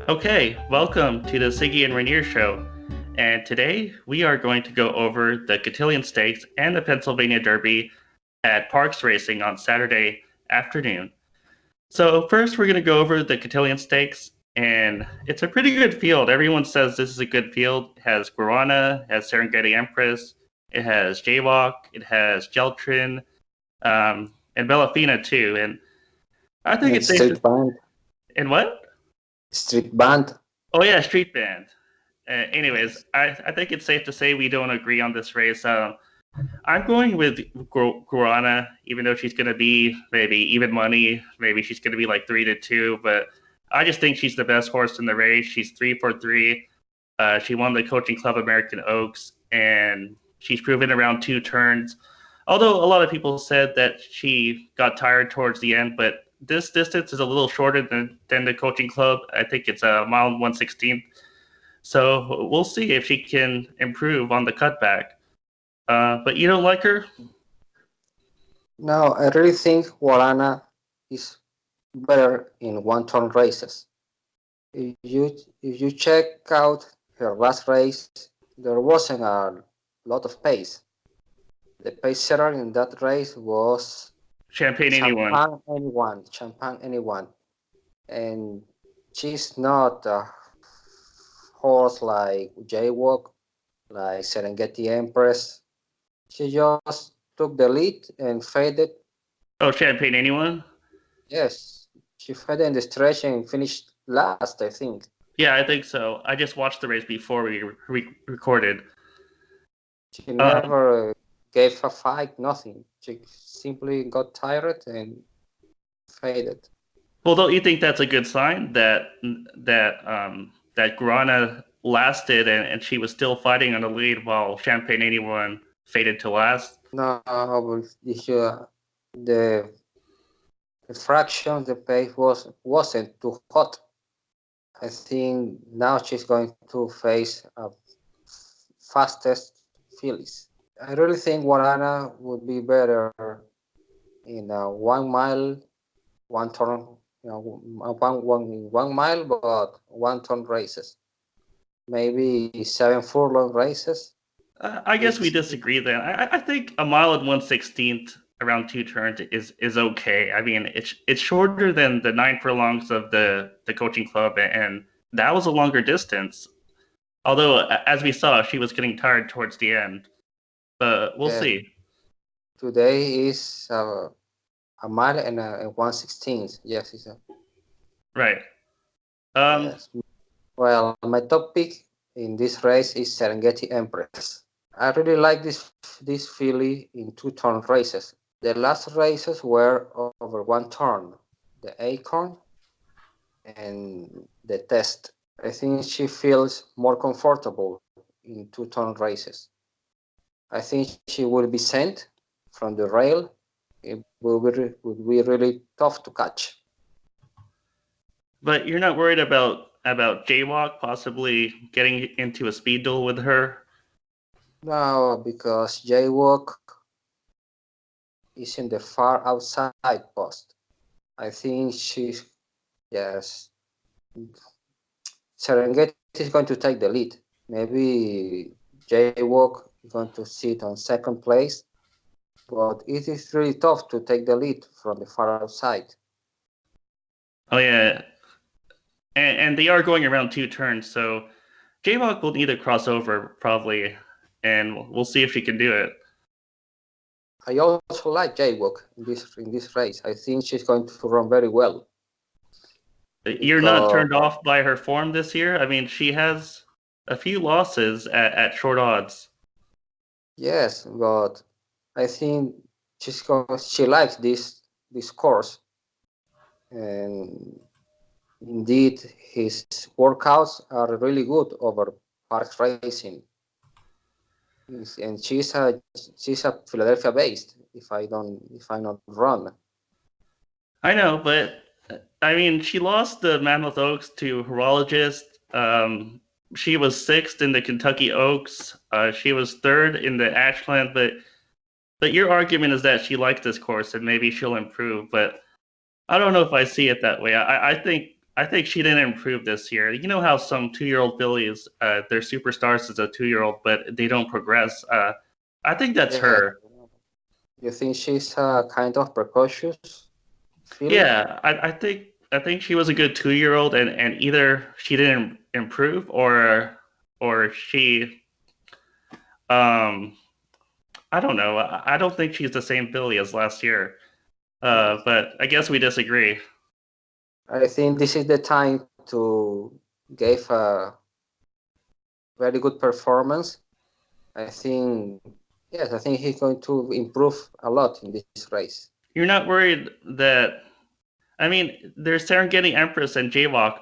Okay, welcome to the Sigi and Reinier show. And today we are going to go over the Cotillion Stakes and the Pennsylvania Derby at Parks Racing on Saturday afternoon. So first we're going to go over the Cotillion Stakes, and it's a pretty good field. Everyone says this is a good field. It has Guarana, it has Serengeti Empress, it has Jaywalk, it has Geltrin, and Bellafina too. And I think And it's safe street to... band, And what? street band. Oh yeah, Street Band. Anyways, I think it's safe to say we don't agree on this race. I'm going with Guarana, even though she's going to be maybe even money. Maybe she's going to be like 3-2, but I just think she's the best horse in the race. She's 3 for 3. She won the Coaching Club American Oaks, and she's proven around 2 turns. Although a lot of people said that she got tired towards the end, but this distance is a little shorter than the Coaching Club. I think it's a mile and 1/16. So we'll see if she can improve on the cutback. But you don't like her? No, I really think Guarana is better in one-turn races. If you check out her last race, there wasn't a lot of pace. The pace setter in that race was Champagne anyone. Champagne anyone, and she's not a horse like Jaywalk, like Serengeti Empress. She just took the lead and faded. Oh, Champagne anyone? Yes, she faded in the stretch and finished last, I think. Yeah, I think so. I just watched the race before we recorded. She never gave a fight, nothing. She simply got tired and faded. Well, don't you think that's a good sign that Grana lasted and she was still fighting on the lead while Champagne anyone faded to last? No, the fraction, the pace wasn't too hot. I think now she's going to face a fastest fillies. I really think Guarana would be better in a 1 mile, one turn, 1 mile, but 1 turn races. Maybe 7 furlong races. I guess we disagree then. I think a mile and 1/16 around 2 turns is okay. I mean, it's shorter than the 9 furlongs of the Coaching Club, and that was a longer distance. Although, as we saw, she was getting tired towards the end. But we'll see. Today is a mile and 1/16. Yes, it's right. Yes. Well, my top pick in this race is Serengeti Empress. I really like this filly in 2 turn races. The last races were over 1 turn, the Acorn and the Test. I think she feels more comfortable in 2 turn races. I think she will be sent from the rail. It will be really tough to catch. But you're not worried about Jaywalk possibly getting into a speed duel with her? No, because Jaywalk is in the far outside post. I think yes, Serengeti is going to take the lead. Maybe Jaywalk is going to sit on second place, but it is really tough to take the lead from the far outside. Oh yeah, and they are going around 2 turns, so Jaywalk will need a crossover probably, and we'll see if she can do it. I also like Jaywalk in this race. I think she's going to run very well. You're not turned off by her form this year? I mean, she has a few losses at short odds. Yes, but I think she likes this course, and indeed his workouts are really good over Parks Racing. And she's a Philadelphia based, if I'm not wrong. I know, but I mean, she lost the Mammoth Oaks to Horologist. She was 6th in the Kentucky Oaks. She was 3rd in the Ashland, but your argument is that she likes this course and maybe she'll improve. But I don't know if I see it that way. I think I think she didn't improve this year. You know how some 2-year-old fillies, their superstars is a 2-year-old, but they don't progress. I think that's Yeah. her. You think she's kind of precocious filly? Yeah, I think she was a good 2-year-old, and either she didn't improve or she um I don't know. I don't think she's the same filly as last year. But I guess we disagree. I think this is the time to give a very good performance. I think, yes, I think he's going to improve a lot in this race. You're not worried that I mean, there's Serengeti Empress and Jaywalk.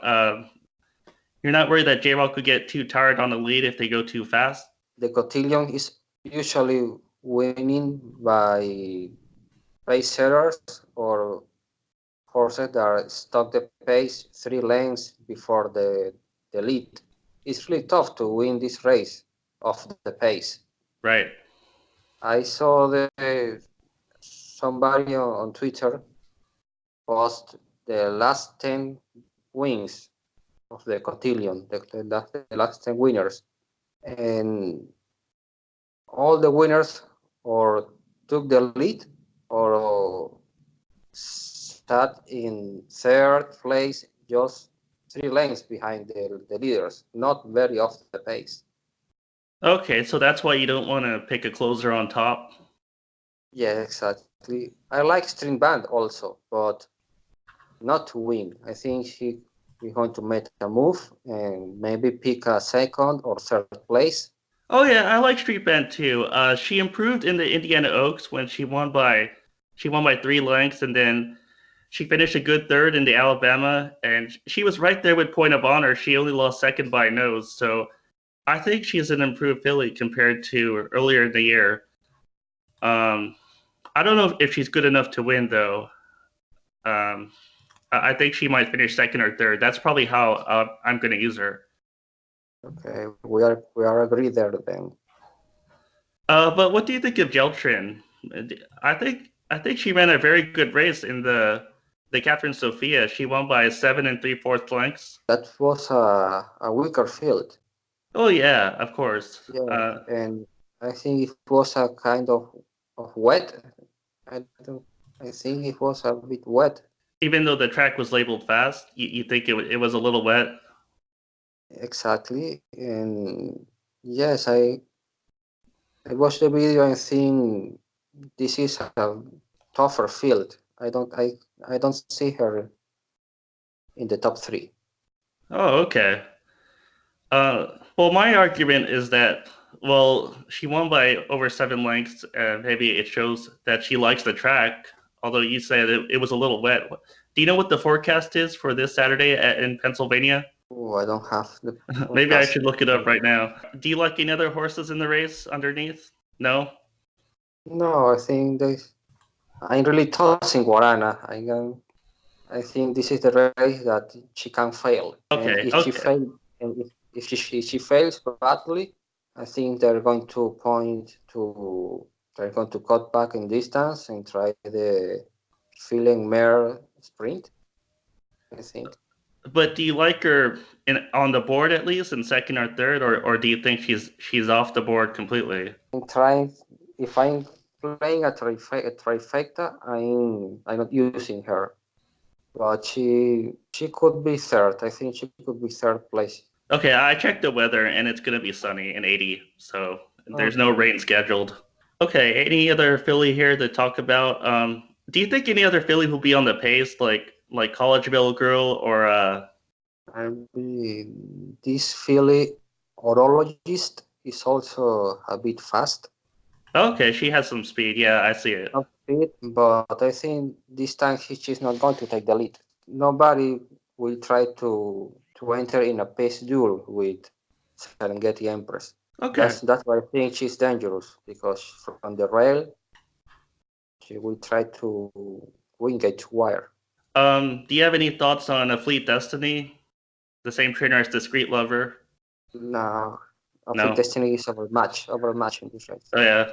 You're not worried that Jaywalk could get too tired on the lead if they go too fast? The Cotillion is usually winning by pace setters or horses that stop the pace 3 lengths before the lead. It's really tough to win this race off the pace. Right. I saw somebody on Twitter post the last 10 wins of the Cotillion, the last 10 winners. And all the winners or took the lead or sat in third place, just 3 lengths behind the leaders, not very off the pace. Okay, so that's why you don't want to pick a closer on top? Yeah, exactly. I like String Band also, but not to win. I think he's going to make a move and maybe pick a second or third place. Oh yeah, I like Street Band too. She improved in the Indiana Oaks when she won by 3 lengths, and then she finished a good third in the Alabama, and she was right there with Point of Honor. She only lost second by nose, so I think she's an improved filly compared to earlier in the year. I don't know if she's good enough to win though. I think she might finish second or third. That's probably how I'm going to use her. Okay, we are agreed there then. But what do you think of Geltrin? I think she ran a very good race in the Catherine Sophia. She won by 7 3/4 lengths. That was a weaker field. Oh yeah, of course. Yeah, and I think it was a kind of wet. I don't. I think it was a bit wet. Even though the track was labeled fast, you think it was a little wet? Exactly, and yes, I watched the video and think this is a tougher field. I don't see her in the top three. Oh, okay. Well, my argument is that, well, she won by over 7 lengths, and maybe it shows that she likes the track, although you said it was a little wet. Do you know what the forecast is for this Saturday in Pennsylvania? Oh, I don't have the Maybe I forecast. should look it up right now. Do you like any other horses in the race underneath? No? No, I think I'm really tossing Guarana. I think this is the race that she can fail. And Okay, if she okay. fail, and if she fails badly, I think they're going to cut back in distance and try the filling mare sprint. I think. But do you like her on the board at least in second or third, or do you think she's off the board completely? I'm trying. If I'm playing a trifecta, I'm not using her, but she could be third. I think she could be third place. Okay, I checked the weather and it's gonna be sunny and 80, so there's no Okay. rain scheduled. Okay, any other filly here to talk about? Do you think any other filly will be on the pace, like Collegeville Girl or This filly horologist is also a bit fast. Okay, she has some speed. Yeah, I see it. Not speed, but I think this time she's not going to take the lead. Nobody will try to enter in a pace duel with Serengeti Empress. Okay. That's why I think she's dangerous, because from the rail she will try to wing it wire. Do you have any thoughts on a Fleet Destiny? The same trainer as Discreet Lover? No, I think No. Destiny is overmatched in this race. Oh yeah.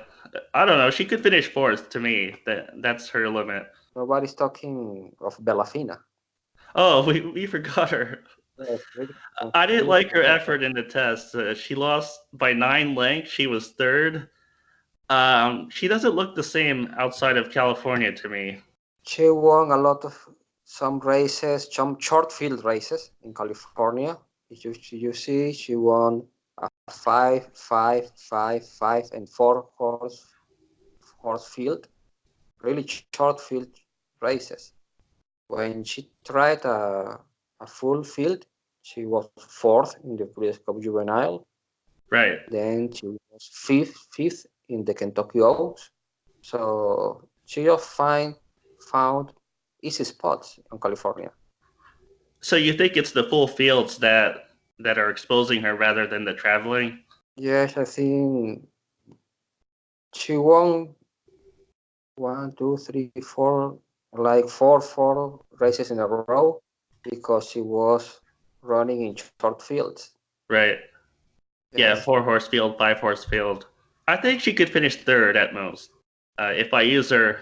I don't know. She could finish fourth to me. That's her limit. Nobody's talking of Bellafina. Oh, we forgot her. Yes, really I didn't completely like her forgot her. effort in the test. She lost by 9 lengths. She was third. She doesn't look the same outside of California to me. She won a lot of some races, some short field races in California. You see, she won a 5, 5, 5, 5, and 4 horse field, really short field races. When she tried a full field, she was fourth in the Breeders' Cup Juvenile. Right. Then she was fifth in the Kentucky Oaks. So she just found easy spots in California. So you think it's the full fields that are exposing her rather than the traveling? Yes, I think she won 1, 2, 3, 4, like four races in a row because she was running in short fields. Right. Yeah, Yes. 4 horse field, 5 horse field. I think she could finish third at most. If I use her,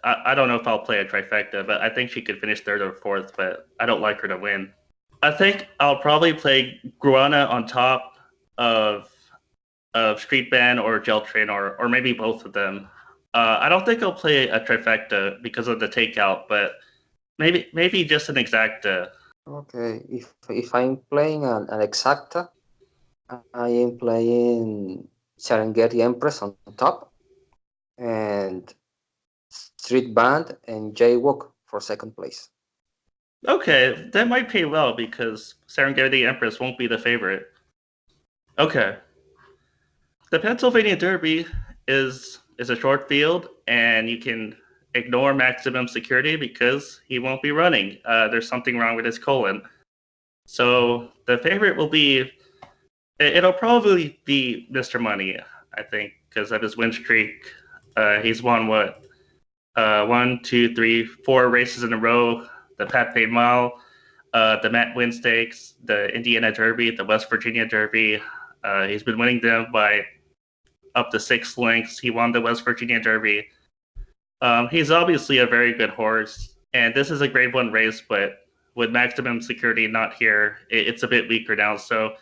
I don't know if I'll play a trifecta, but I think she could finish third or fourth, but I don't like her to win. I think I'll probably play Guana on top of Street Band or Gel Train or maybe both of them. I don't think I'll play a trifecta because of the takeout, but maybe just an exacta. Okay. If I'm playing an exacta, I am playing Serengeti Empress on top and Street Band and Jaywalk for second place. Okay, that might pay well because Serengeti Empress won't be the favorite. Okay, the Pennsylvania Derby is a short field, and you can ignore maximum security because he won't be running. There's something wrong with his colon. So the favorite will be. It'll probably be Mr. Money, I think, because of his win streak. He's won what 1, 2, 3, 4 races in a row. The Pat Pay Mile, the Matt Win Stakes, the Indiana Derby, the West Virginia Derby. He's been winning them by up to 6 lengths. He won the West Virginia Derby. He's obviously a very good horse, and this is a Grade 1 race, but with maximum security not here, it's a bit weaker now. So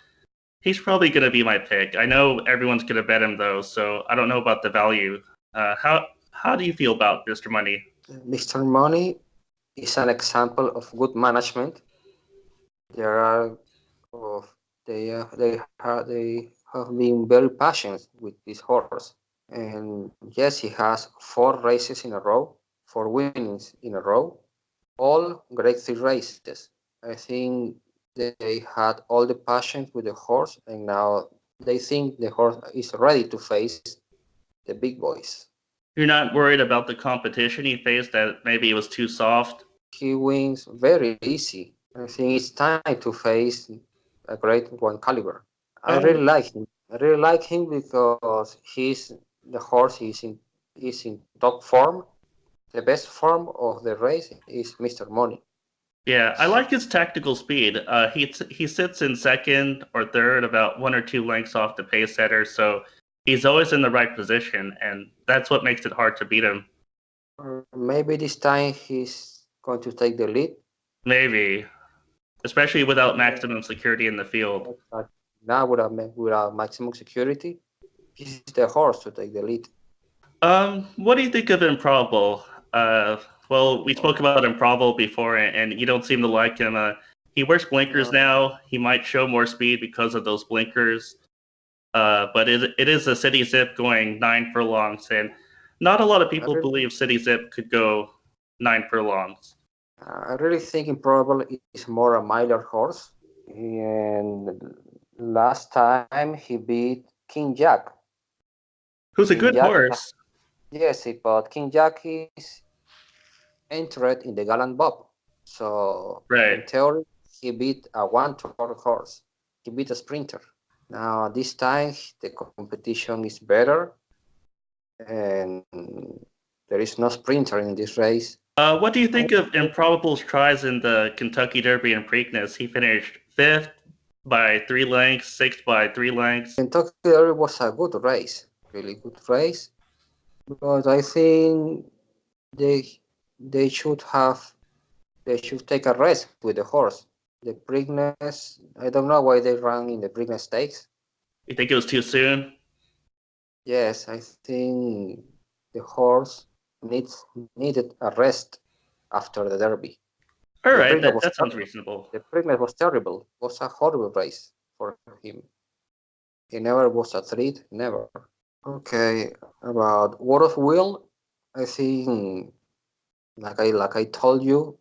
he's probably going to be my pick. I know everyone's going to bet him though, so I don't know about the value. How do you feel about Mr. Money? Mr. Money is an example of good management. There are of they have been very passionate with this horse, and yes, he has 4 races in a row, 4 winnings in a row, all Grade 3 races. I think they had all the passion with the horse, and now they think the horse is ready to face the big boys. You're not worried about the competition he faced that maybe it was too soft? He wins very easy. I think it's time to face a Grade 1 caliber. I really Oh, like him. I really like him because the horse is in top form. The best form of the race is Mr. Money. yeah, I like his tactical speed. He sits in second or third, about 1 or 2 lengths off the pace setter, so he's always in the right position, and that's what makes it hard to beat him. Maybe this time he's going to take the lead. Maybe, especially without maximum security in the field. Now without maximum security, he's the horse to take the lead. What do you think of Improbable? Well, we spoke about Improbable before, and you don't seem to like him. He wears blinkers No, now. He might show more speed because of those blinkers. But it is a City Zip going 9 furlongs, and not a lot of I people really, believe City Zip could go 9 furlongs. I really think Improbable is more a miler horse. And last time he beat King Jack. Who's a King good Jack, horse, yes, but King Jack is entered in the Gallant Bob. So right? in theory, he beat a one-turned horse. He beat a sprinter. Now this time the competition is better, and there is no sprinter in this race. What do you think of Improbable's tries in the Kentucky Derby and Preakness? He finished fifth by 3 lengths, sixth by 3 lengths. Kentucky Derby was a good race, really good race, but I think they they should have they should take a rest with the horse. The Preakness, I don't know why they ran in the Preakness Stakes. You think it was too soon? Yes, I think the horse needed a rest after the Derby. All The right, Preakness was that sounds terrible. reasonable. The Preakness was terrible. It was a horrible race for him. He never was a threat, never. Okay, about Word of Will, I think, like I told you,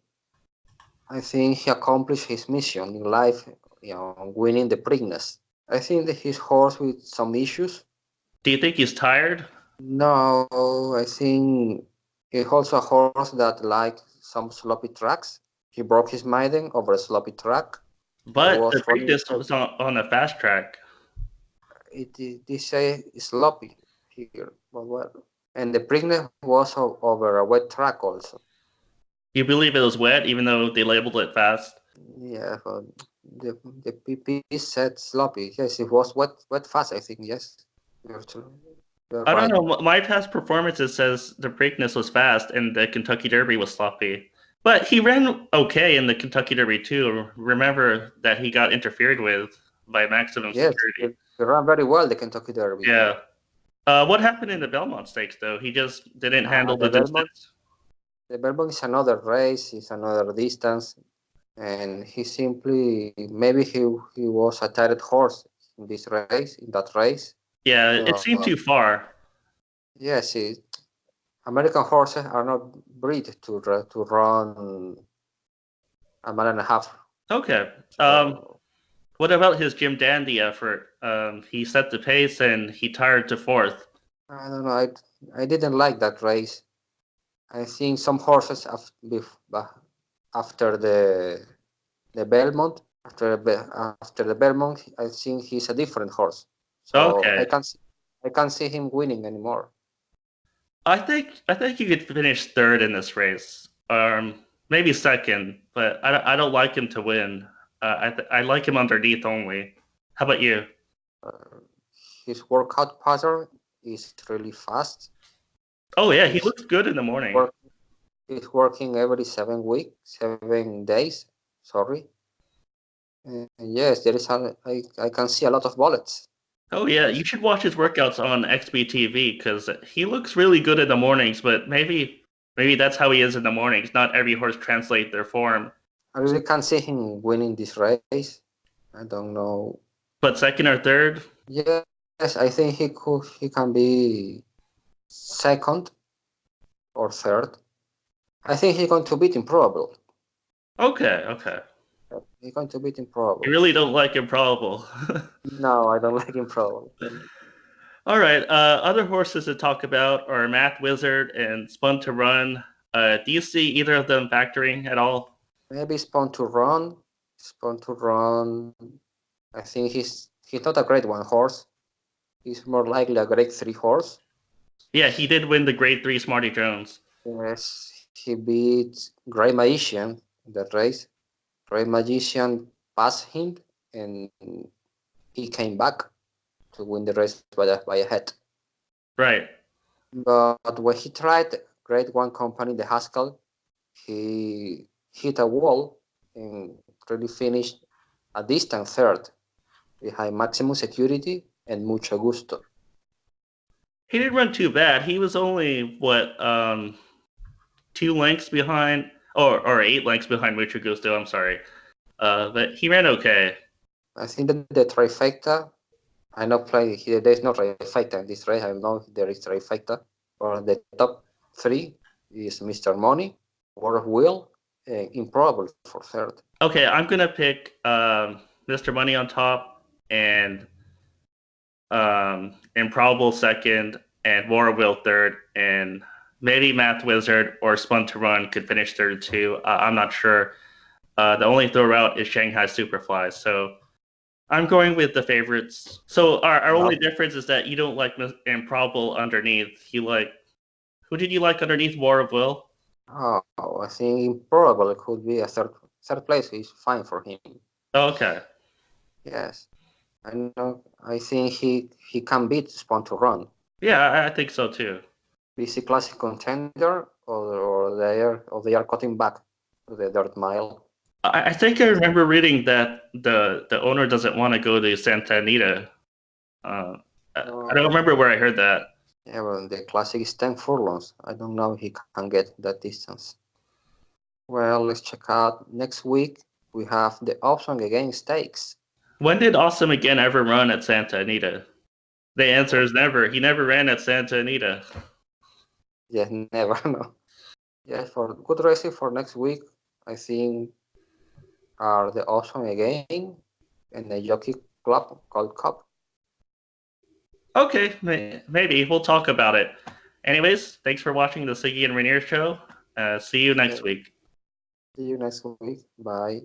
I think he accomplished his mission in life, winning the Preakness. I think that his horse with some issues. Do you think he's tired? No, I think he's also a horse that likes some sloppy tracks. He broke his maiden over a sloppy track. That But the was running. Preakness was on a fast track. They say sloppy here, but well. And the Preakness was over a wet track also. You believe it was wet, even though they labeled it fast? Yeah, but the PP said sloppy. Yes, it was wet fast. I think yes. You're I don't right. know. My past performances says the Preakness was fast and the Kentucky Derby was sloppy. But he ran okay in the Kentucky Derby too. Remember that he got interfered with by Maximum Yes, Security. he ran very well the Kentucky Derby. Yeah. What happened in the Belmont Stakes though? He just didn't handle the distance. The Belmont is another race. It's another distance, and he simply maybe he was a tired horse in this race, in that race. Yeah, it seemed too far. Yes, American horses are not bred to run a mile and a half. Okay. What about his Jim Dandy effort? He set the pace and he tired to fourth. I don't know. I didn't like that race. I think some horses after the Belmont, after the Belmont, I think he's a different horse. So Okay. I can't see him winning anymore. I think you could finish third in this race. Maybe second, but I don't like him to win. I like him underneath only. How about you? His workout pattern is really fast. Oh yeah, he looks good in the morning. He's working every 7 days. Sorry. Yes, there is. I can see a lot of bullets. Oh yeah, you should watch his workouts on XBTV because he looks really good in the mornings. But maybe that's how he is in the mornings. Not every horse translate their form. I really can't see him winning this race. I don't know. But second or third? Yes, I think he can be second or third. I think he's going to beat Improbable. Okay. He's going to beat Improbable. You really don't like Improbable. No, I don't like Improbable. All right. Other horses to talk about are Math Wizard and Spun to Run. Do you see either of them factoring at all? Maybe Spun to Run. Spun to Run. I think he's not a grade 1 horse. He's more likely a grade 3 horse. Yeah, he did win the grade 3 Smarty Jones. Yes, he beat Great Magician in that race. Great Magician passed him and he came back to win the race by a head. Right. But when he tried grade 1 company, the Haskell, he hit a wall and really finished a distant third behind Maximum Security and Mucho Gusto. He didn't run too bad. He was only 2 lengths behind, or 8 lengths behind Mucho Gusto. I'm sorry, but he ran okay. I think that the trifecta. I know play here. There's no trifecta in this race. I don't know if there is trifecta. Or the top 3 is Mr. Money, War of Will, and Improbable for third. Okay, I'm gonna pick Mr. Money on top and Improbable second and War of Will third, and maybe Math Wizard or Spun to Run could finish third too. I'm not sure. The only throw-out is Shanghai Superfly, so I'm going with the favorites. So our only difference is that you don't like Improbable underneath. Who did you like underneath War of Will? Oh, I think Improbable could be a third place is fine for him. Okay. Yes. I know. I think he can beat Spun to Run. Yeah, I think so too. Is he classic contender or they are cutting back? to the dirt mile. I think I remember reading that the owner doesn't want to go to Santa Anita. I don't remember where I heard that. Yeah, well, the classic is 10 furlongs. I don't know if he can get that distance. Well, let's check out. Next week, we have the Awesome Again Stakes. When did Awesome Again ever run at Santa Anita? The answer is never. He never ran at Santa Anita. Yeah, never know. Yeah, for good racing for next week, I think are the Awesome Again and the Jockey Club called Cup. Okay, maybe. We'll talk about it. Anyways, thanks for watching the Sigi and Reinier show. See you next week. See you next week. Bye.